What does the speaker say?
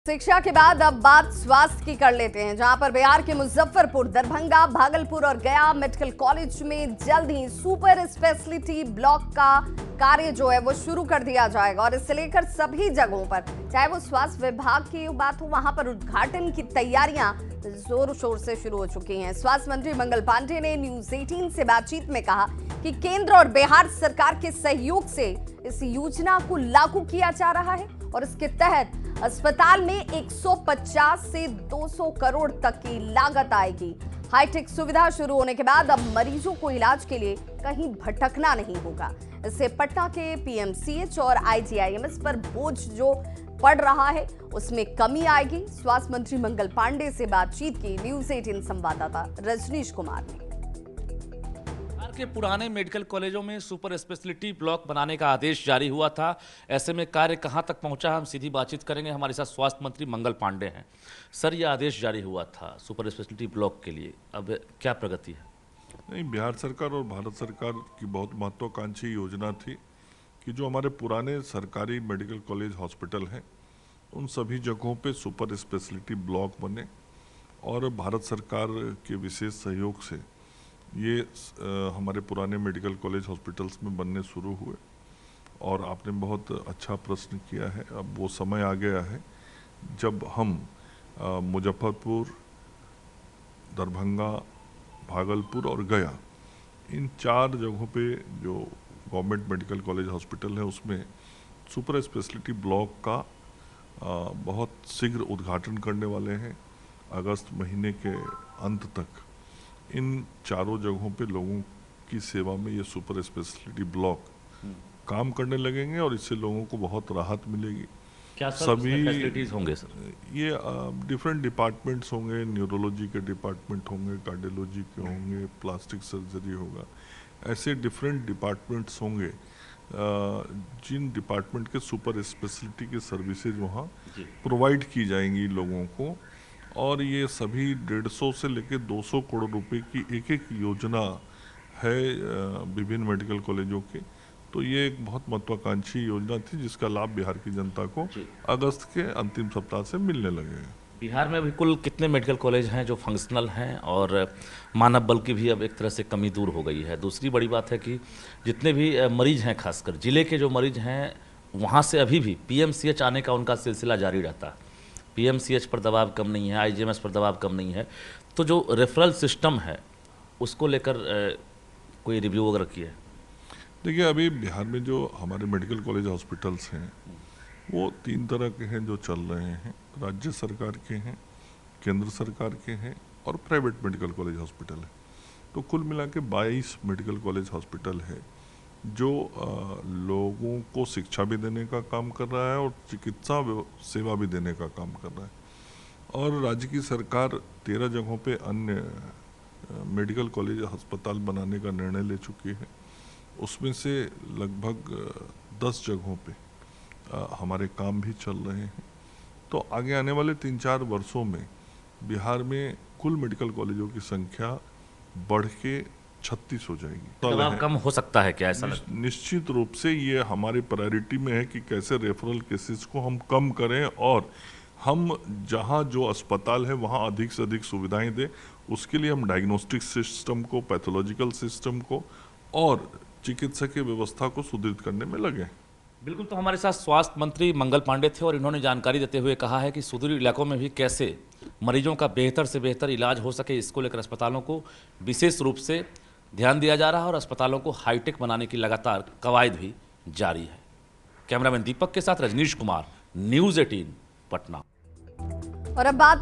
शिक्षा के बाद अब बात स्वास्थ्य की कर लेते हैं, जहां पर बिहार के मुजफ्फरपुर, दरभंगा, भागलपुर और गया मेडिकल कॉलेज में जल्द ही सुपर स्पेशलिटी ब्लॉक का कार्य जो है वो शुरू कर दिया जाएगा और इसे लेकर सभी जगहों पर, चाहे वो स्वास्थ्य विभाग की बात हो, वहां पर उद्घाटन की तैयारियां जोर शोर से शुरू हो चुकी हैं। स्वास्थ्य मंत्री मंगल पांडे ने न्यूज 18 से बातचीत में कहा कि केंद्र और बिहार सरकार के सहयोग से इस योजना को लागू किया जा रहा है और इसके तहत अस्पताल में 150 से 200 करोड़ तक की लागत आएगी। हाईटेक सुविधा शुरू होने के बाद अब मरीजों को इलाज के लिए कहीं भटकना नहीं होगा। इससे पटना के पीएमसीएच और आईजीआईएमएस पर बोझ जो पड़ रहा है उसमें कमी आएगी। स्वास्थ्य मंत्री मंगल पांडे से बातचीत की न्यूज 18 संवाददाता रजनीश कुमार ने। के पुराने मेडिकल कॉलेजों में सुपर स्पेशलिटी ब्लॉक बनाने का आदेश जारी हुआ था। ऐसे में कार्य कहां तक पहुंचा, हम सीधी बातचीत करेंगे। हमारे साथ स्वास्थ्य मंत्री मंगल पांडे हैं। सर, ये आदेश जारी हुआ था सुपर स्पेशलिटी ब्लॉक के लिए, अब क्या प्रगति है? नहीं, बिहार सरकार और भारत सरकार की बहुत महत्वाकांक्षी योजना थी कि जो हमारे पुराने सरकारी मेडिकल कॉलेज हॉस्पिटल हैं उन सभी जगहों पे सुपर स्पेशलिटी ब्लॉक बने और भारत सरकार के विशेष सहयोग से ये हमारे पुराने मेडिकल कॉलेज हॉस्पिटल्स में बनने शुरू हुए। और आपने बहुत अच्छा प्रश्न किया है। अब वो समय आ गया है जब हम मुजफ्फरपुर, दरभंगा, भागलपुर और गया, इन 4 जगहों पे जो गवर्नमेंट मेडिकल कॉलेज हॉस्पिटल है उसमें सुपर स्पेशलिटी ब्लॉक का बहुत शीघ्र उद्घाटन करने वाले हैं। अगस्त महीने के अंत तक इन 4 जगहों पे लोगों की सेवा में ये सुपर स्पेशलिटी ब्लॉक काम करने लगेंगे और इससे लोगों को बहुत राहत मिलेगी। क्या सभी फैसिलिटीज होंगे सर? ये डिफरेंट डिपार्टमेंट्स होंगे, न्यूरोलॉजी के डिपार्टमेंट होंगे, कार्डियोलॉजी के होंगे, प्लास्टिक सर्जरी होगा, ऐसे डिफरेंट डिपार्टमेंट्स होंगे जिन डिपार्टमेंट के सुपर स्पेशलिटी के सर्विसेज वहाँ प्रोवाइड की जाएंगी लोगों को। और ये सभी 150 से लेकर 200 करोड़ रुपए की एक योजना है विभिन्न मेडिकल कॉलेजों के। तो ये एक बहुत महत्वाकांक्षी योजना थी जिसका लाभ बिहार की जनता को अगस्त के अंतिम सप्ताह से मिलने लगेगा। बिहार में अभी कुल कितने मेडिकल कॉलेज हैं जो फंक्शनल हैं और मानव बल की भी अब एक तरह से कमी दूर हो गई है? दूसरी बड़ी बात है कि जितने भी मरीज हैं, खासकर जिले के जो मरीज हैं, वहाँ से अभी भी पीएमसीएच आने का उनका सिलसिला जारी रहता है। पीएमसीएच पर दबाव कम नहीं है, आईजीएमएस पर दबाव कम नहीं है। तो जो रेफरल सिस्टम है उसको लेकर कोई रिव्यू वगैरह किया है? देखिए, अभी बिहार में जो हमारे मेडिकल कॉलेज हॉस्पिटल्स हैं वो 3 तरह के हैं जो चल रहे हैं। राज्य सरकार के हैं, केंद्र सरकार के हैं और प्राइवेट मेडिकल कॉलेज हॉस्पिटल है। तो कुल मिला के 22 मेडिकल कॉलेज हॉस्पिटल है जो लोगों को शिक्षा भी देने का काम कर रहा है और चिकित्सा सेवा भी देने का काम कर रहा है। और राज्य की सरकार 13 जगहों पे अन्य मेडिकल कॉलेज अस्पताल बनाने का निर्णय ले चुकी है। उसमें से लगभग 10 जगहों पे हमारे काम भी चल रहे हैं। तो आगे आने वाले 3-4 वर्षों में बिहार में कुल मेडिकल कॉलेजों की संख्या बढ़ के 36 हो जाएगी। दबाव कम हो सकता है क्या? ऐसा निश्चित रूप से ये हमारी प्रायोरिटी में है कि कैसे रेफरल केसेस को हम कम करें और हम जहां जो अस्पताल है वहां अधिक से अधिक सुविधाएं दें। उसके लिए हम डायग्नोस्टिक सिस्टम को, पैथोलॉजिकल सिस्टम को और चिकित्सकीय व्यवस्था को सुदृढ़ करने में लगे। बिल्कुल। तो हमारे साथ स्वास्थ्य मंत्री मंगल पांडे थे और इन्होंने जानकारी देते हुए कहा है कि सुदूर इलाकों में भी कैसे मरीजों का बेहतर से बेहतर इलाज हो सके, इसको लेकर अस्पतालों को विशेष रूप से ध्यान दिया जा रहा है और अस्पतालों को हाईटेक बनाने की लगातार कवायद भी जारी है। कैमरामैन दीपक के साथ रजनीश कुमार, न्यूज 18 पटना। और अब बात